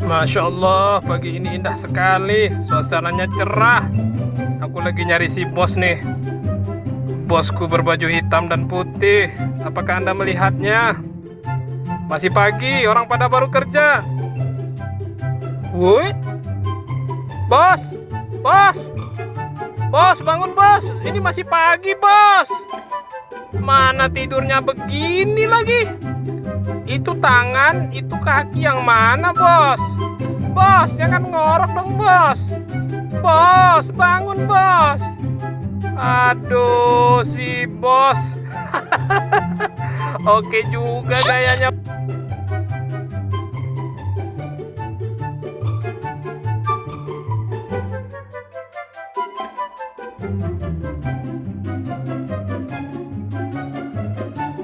Masya Allah, pagi ini indah sekali. Suasananya cerah. Aku lagi nyari si bos nih. Bosku berbaju hitam dan putih. Apakah Anda melihatnya? Masih pagi, orang pada baru kerja. Woi, bos, bos, bos, bangun bos. Ini masih pagi bos. Mana tidurnya begini lagi? Itu tangan, itu kaki yang mana bos? Bos, jangan ngorok dong bos. Bos, bangun bos. Aduh, si bos. Oke juga gayanya.